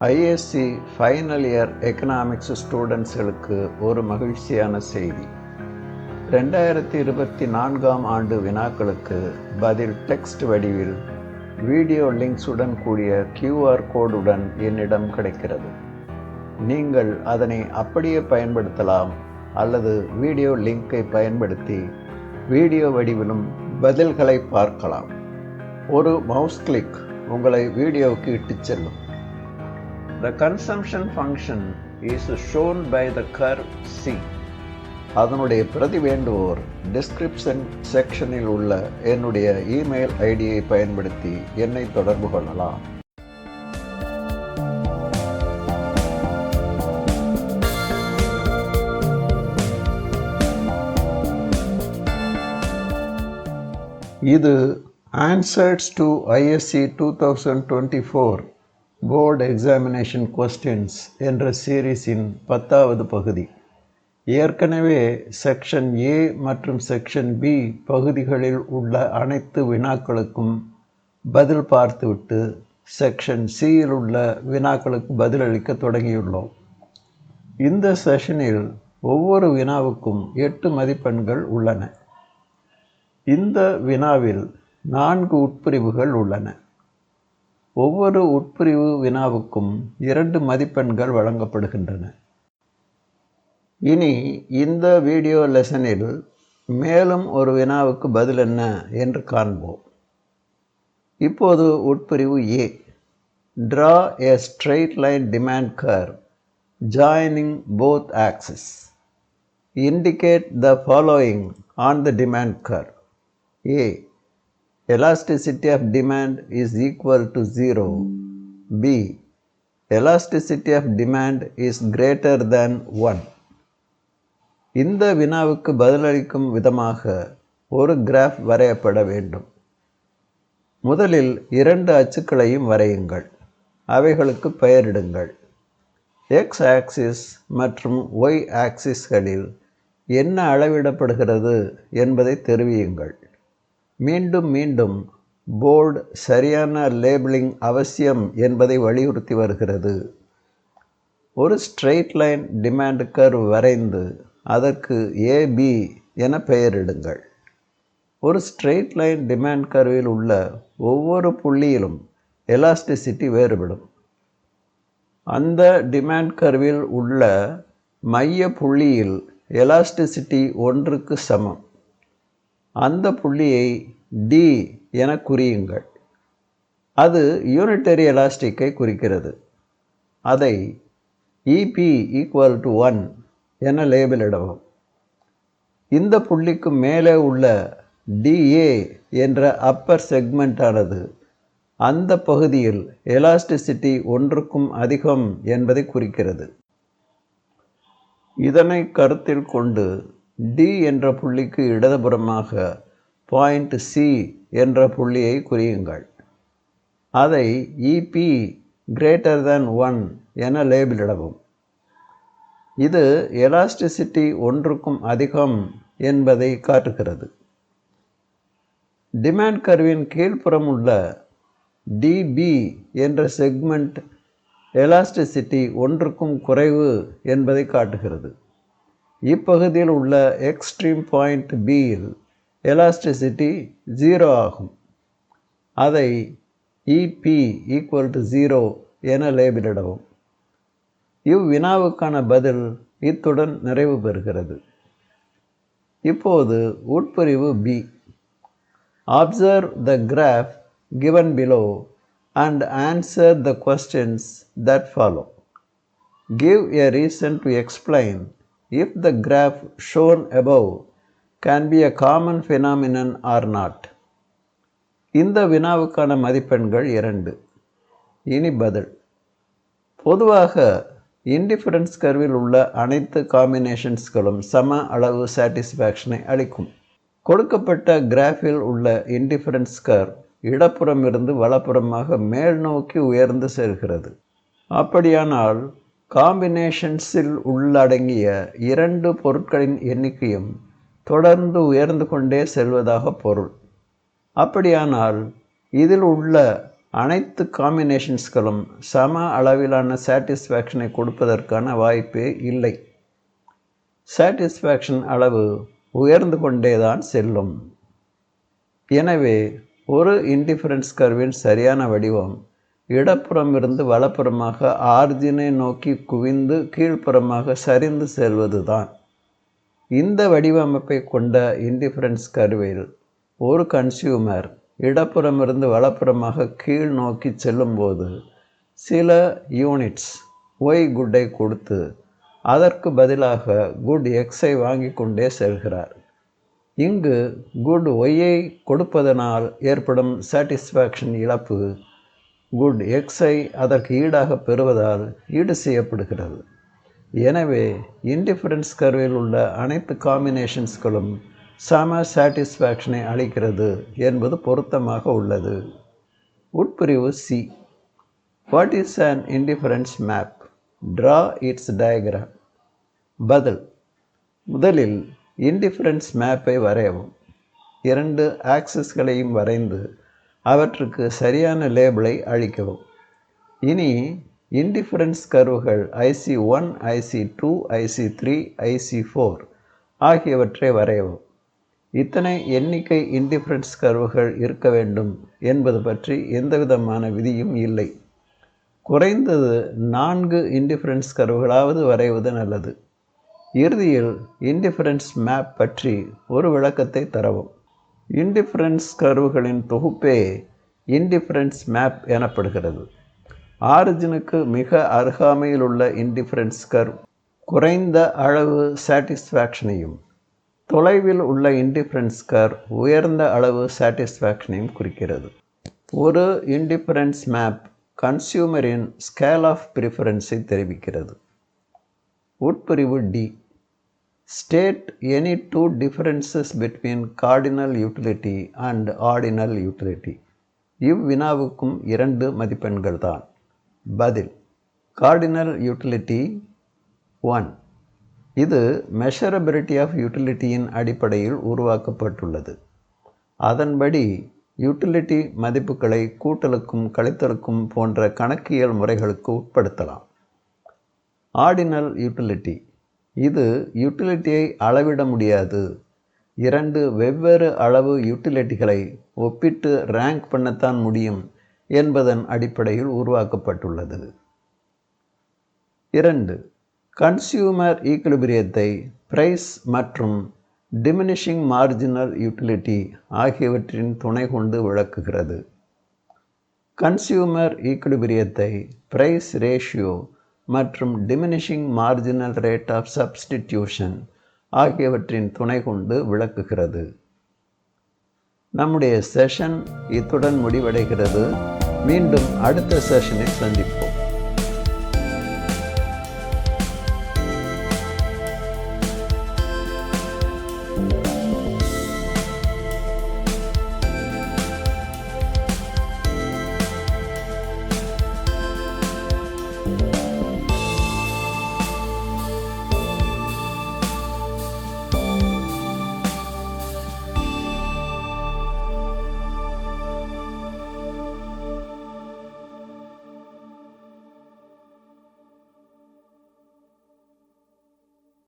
ISC final year economics ஸ்டூடெண்ட்ஸ்களுக்கு ஒரு மகிழ்ச்சியான செய்தி. 2024ஆம் ஆண்டு வினாக்களுக்கு பதில் டெக்ஸ்ட் வடிவில் வீடியோ லிங்க்ஸுடன் கூடிய QR கோடுடன் என்னிடம் கிடைக்கிறது. நீங்கள் அதனை அப்படியே பயன்படுத்தலாம் அல்லது வீடியோ லிங்கை பயன்படுத்தி வீடியோ வடிவிலும் பதில்களை பார்க்கலாம். ஒரு மவுஸ் கிளிக் உங்களை வீடியோவுக்கு இட்டுச் செல்லும். The consumption function is shown by the curve C. அதனுடைய பிரதி வேண்டுவோர் டிஸ்கிரிப்ஷன் செக்ஷனில் உள்ள என்னுடைய இமெயில் ஐடியை பயன்படுத்தி என்னை தொடர்பு கொள்ளலாம். இது Answers to ISC 2024 board examination questions என்ற சீரீஸின் 10வது பகுதி. ஏற்கனவே செக்ஷன் A மற்றும் செக்ஷன் B பகுதிகளில் உள்ள அனைத்து வினாக்களுக்கும் பதில் பார்த்துவிட்டு செக்ஷன் Cயில் உள்ள வினாக்களுக்கு பதிலளிக்க தொடங்கியுள்ளோம். இந்த செஷனில் ஒவ்வொரு வினாவுக்கும் 8 மதிப்பெண்கள் உள்ளன. இந்த வினாவில் 4 உட்பிரிவுகள் உள்ளன. ஒவ்வொரு உட்பிரிவு வினாவுக்கும் 2 மதிப்பெண்கள் வழங்கப்படுகின்றன. இனி இந்த வீடியோ லெசனில் மேலும் ஒரு வினாவுக்கு பதில் என்ன என்று காண்போம். இப்போது உட்பிரிவு A. Draw a straight line demand curve joining both axes. Indicate the following on the demand curve. A. Elasticity of demand is equal to 0. B. Elasticity of demand is greater than 1. இந்த வினாவுக்கு பதிலளிக்கும் விதமாக ஒரு graph வரையப்பட வேண்டும். முதலில் 2 அச்சுக்களையும் வரையுங்கள். அவைகளுக்கு பெயரிடுங்கள். X axis மற்றும் Y ஆக்சிஸ்களில் என்ன அளவிடப்படுகிறது என்பதை தெரிவியுங்கள். மீண்டும் மீண்டும் போர்டு சரியான லேபிளிங் அவசியம் என்பதை வலியுறுத்தி வருகிறது. ஒரு ஸ்ட்ரெயிட் லைன் டிமாண்ட் கர்வ் வரைந்து அதற்கு AB என பெயரிடுங்கள். ஒரு ஸ்ட்ரெயிட் லைன் டிமாண்ட் கர்வில் உள்ள ஒவ்வொரு புள்ளியிலும் எலாஸ்டிசிட்டி வேறுபடும். அந்த டிமாண்ட் கர்வில் உள்ள மைய புள்ளியில் எலாஸ்டிசிட்டி 1க்கு சமம். அந்த புள்ளியை D என குறியுங்கள். அது யூனிட்டரி எலாஸ்டிக்கை குறிக்கிறது. அதை EP = 1 என லேபிளிடவும். இந்த புள்ளிக்கு மேலே உள்ள DA என்ற அப்பர் செக்மெண்ட்டானது அந்த பகுதியில் எலாஸ்டிசிட்டி 1க்கும் அதிகம் என்பதை குறிக்கிறது. இதனை கருத்தில் கொண்டு D என்ற புள்ளிக்கு இடதுபுறமாக பாயிண்ட் C என்ற புள்ளியை குறியுங்கள். அதை EP > 1 என லேபிளிடவும். இது எலாஸ்டிசிட்டி 1க்கும் அதிகம் என்பதை காட்டுகிறது. டிமாண்ட் கர்வின் கீழ்ப்புறம் உள்ள DB என்ற செக்மெண்ட் எலாஸ்டிசிட்டி 1க்கும் குறைவு என்பதை காட்டுகிறது. இப்பகுதியில் உள்ள எக்ஸ்ட்ரீம் பாயிண்ட் Bயில் எலாஸ்டிசிட்டி 0 ஆகும். அதை EP = 0 என லேபிளிடவும். இவ்வினாவுக்கான பதில் இத்துடன் நிறைவு பெறுகிறது. இப்போது உட்பிரிவு B. Observe the graph given below and answer the questions that follow. Give a reason to explain if the graph shown above can be a common phenomenon or not. இந்த வினாவுக்கான மதிப்பெண்கள் 2. இனி பதில். பொதுவாக இன்டிஃபரன்ஸ் கர்வில் உள்ள அனைத்து காம்பினேஷன்ஸ்களும் சம அளவு சாட்டிஸ்ஃபேக்ஷனை அளிக்கும். கொடுக்கப்பட்ட கிராஃபில் உள்ள இன்டிஃபரன்ஸ் கர்வ் இடப்புறமிருந்து வலப்புறமாக மேல் நோக்கி உயர்ந்து செல்கிறது. அப்படியானால் காம்பினேஷன்ஸில் உள்ளடங்கிய 2 பொருட்களின் எண்ணிக்கையும் தொடர்ந்து உயர்ந்து கொண்டே செல்வதாக பொருள். அப்படியானால் இதில் உள்ள அனைத்து காம்பினேஷன்ஸ்களும் சம அளவிலான சாட்டிஸ்ஃபேக்ஷனை கொடுப்பதற்கான வாய்ப்பே இல்லை. சாட்டிஸ்ஃபேக்ஷன் அளவு உயர்ந்து கொண்டேதான் செல்லும். எனவே ஒரு இன்டிஃபரன்ஸ் கர்வின் சரியான வடிவம் இடப்புறம் இருந்து வலப்புறமாக ஆரிஜினை நோக்கி குவிந்து கீழ்ப்புறமாக சரிந்து செல்வதுதான். இந்த வடிவமைப்பை கொண்ட இன்டிஃபரன்ஸ் கர்வில் ஒரு கன்சியூமர் இடப்புறமிருந்து வலப்புறமாக கீழ் நோக்கி செல்லும்போது சில யூனிட்ஸ் ஒய் குட்டை கொடுத்து அதற்கு பதிலாக குட் எக்ஸை வாங்கி கொண்டே செல்கிறார். இங்கு குட் ஒய்யை கொடுப்பதனால் ஏற்படும் சாட்டிஸ்ஃபேக்ஷன் இழப்பு குட் எக்ஸை அதற்கு ஈடாக பெறுவதால் ஈடு செய்யப்படுகிறது. எனவே இன்டிஃபரன்ஸ் கர்வில் உள்ள அனைத்து காம்பினேஷன்ஸ்களும் சம சாட்டிஸ்ஃபேக்ஷனை அளிக்கிறது என்பது பொருத்தமாக உள்ளது. உட்பிரிவு C. What is an indifference map? Draw it's diagram. பதில்: முதலில் இன்டிஃபரன்ஸ் மேப்பை வரையவும். 2 ஆக்சிஸ்களையும் வரைந்து அவற்றுக்கு சரியான லேபிளை அளிக்கவும். இனி indifference கர்வுகள் IC1, IC2, IC3, IC4 ஆகியவற்றை வரையவும். இத்தனை எண்ணிக்கை இன்டிஃபரன்ஸ் கர்வுகள் இருக்க வேண்டும் என்பது பற்றி எந்தவிதமான விதியும் இல்லை. குறைந்தது 4 இன்டிஃபரன்ஸ் கர்வுகளாவது வரைவது நல்லது. இறுதியில் இன்டிஃபரன்ஸ் மேப் பற்றி ஒரு விளக்கத்தை தரவும். இன்டிஃபரன்ஸ் கர்வுகளின் தொகுப்பே இன்டிஃபரன்ஸ் மேப் எனப்படுகிறது. ஆரிஜினுக்கு மிக அருகாமையில் உள்ள இன்டிஃபரன்ஸ் கர்வ் குறைந்த அளவு சாட்டிஸ்ஃபேக்ஷனையும், தொலைவில் உள்ள இன்டிஃபரன்ஸ் கர்வ் உயர்ந்த அளவு சாட்டிஸ்ஃபேக்ஷனையும் குறிக்கிறது. ஒரு இன்டிஃபரன்ஸ் மேப் கன்சியூமரின் ஸ்கேல் ஆஃப் ப்ரிஃபரன்ஸை தெரிவிக்கிறது. உட்பிரிவு D. State any 2 differences between cardinal utility and ordinal utility. இவ்வினாவுக்கும் 2 மதிப்பெண்கள் தான். பதில்: கார்டினல் யூட்டிலிட்டி 1. இது மெஷரபிலிட்டி ஆஃப் யூட்டிலிட்டியின் அடிப்படையில் உருவாக்கப்பட்டுள்ளது. அதன்படி யூட்டிலிட்டி மதிப்புகளை கூட்டலுக்கும் கழித்தலுக்கும் போன்ற கணக்கியல் முறைகளுக்கு உட்படுத்தலாம். Ordinal utility. இது யூட்டிலிட்டியை அளவிட முடியாது. 2 வெவ்வேறு அளவு யூட்டிலிட்டிகளை ஒப்பிட்டு ரேங்க் பண்ணத்தான் முடியும் என்பதன் அடிப்படையில் உருவாக்கப்பட்டுள்ளது. 2. கன்சியூமர் ஈக்விலிபிரியத்தை பிரைஸ் மற்றும் டிமினிஷிங் மார்ஜினல் யூட்டிலிட்டி ஆகியவற்றின் துணை கொண்டு விளக்குகிறது. கன்சியூமர் ஈக்விலிபிரியத்தை பிரைஸ் ரேஷியோ மற்றும் diminishing marginal rate of substitution ஆகியவற்றின் துணை கொண்டு விளக்குகிறது. நம்முடைய செஷன் இத்துடன் முடிவடைகிறது. மீண்டும் அடுத்த செஷனில் சந்திப்போம்.